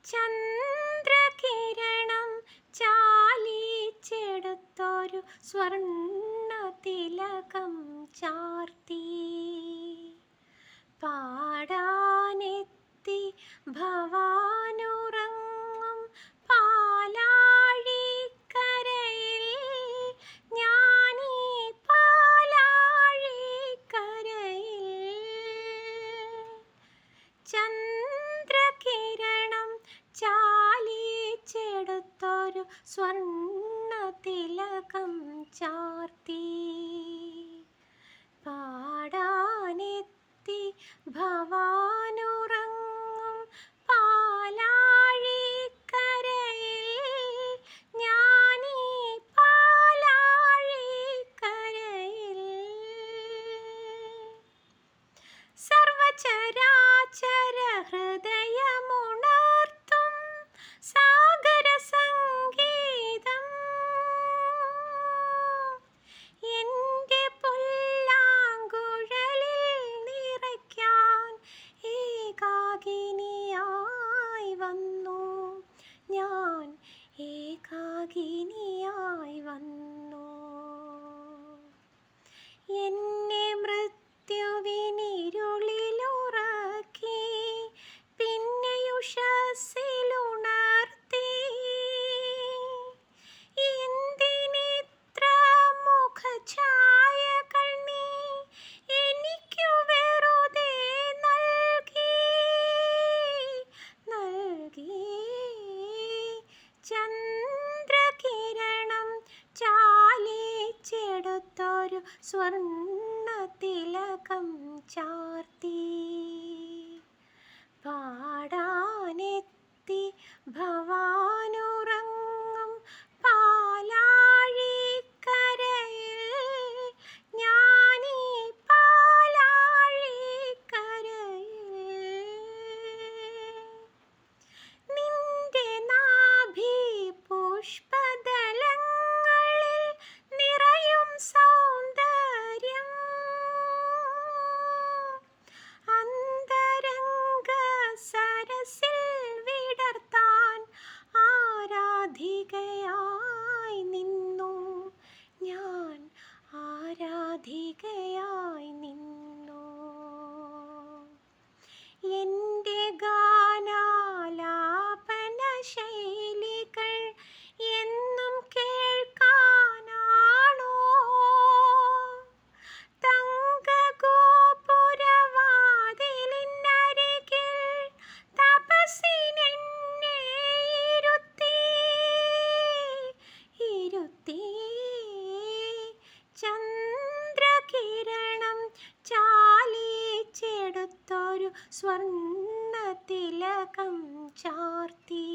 ചന്ദ്രകിരണം ചാലിച്ചെടുത്തൊരു സ്വർണ്ണതിലകം ചാർത്തി പാടാനെത്തി ഭവാനുറങ്ങും പാലാഴിക്കരയിൽ ഞാനീ പാലാഴിക്കരയിൽ ചന്ദ്രകിരണം ചാലിച്ചെടുത്തൊരു സ്വർണ്ണതിലകം ചാർത്തി പാടാനെത്തി ഭവാനുറങ്ങും പാലാഴിക്കരയിൽ ഞാനീ പാലാഴിക്കരയിൽ സർവചരാചര ഹൃദയമുണർത്തും സാഗര സംഗീതം എൻ്റെ പുല്ലാങ്കുഴലിൽ നിറയ്ക്കാൻ ഏകാകിനിയായി വന്നു ഞാൻ, ഏകാകിനിയായി വന്നു. എന്നെ മൃത്യുവിനിരുളിലുറക്കി പിന്നെയുഷസ്സിലുണർത്തി. എന്തിനിത്ര മുഖഛായകൾ നീ എനിക്കു വെറുതെ നൽകി. ചന്ദ്രകിരണം ചാലിച്ചെടുത്തൊരു സ്വർണ്ണതിലകം ചാർത്തി പാടാനെത്തി ഭവാനുറങ്ങും പാലാഴിക്കരയിൽ ഞാനീ പാലാഴിക്കരയിൽ. നിന്റെ നാഭി പുഷ്പദളങ്ങളിൽ നിറയും സൗന്ദര്യം അന്തരംഗ സരസിൽ വിടർത്താൻ ആരാധികയായി നിന്നു ഞാൻ, ആരാധികയായി നിന്നു. എൻ്റെ ഗാനാലാപന ശൈലികൾ എന്നും കേൾക്കാനാണോ തങ്കഗോപുരവാതിലിനരികിൽ തപസ്സിനെന്നെ ഇരുത്തി. ചന്ദ്രകിരണം ചാലിച്ചെടുത്തൊരു സ്വർണ്ണതിലകം ചാർത്തി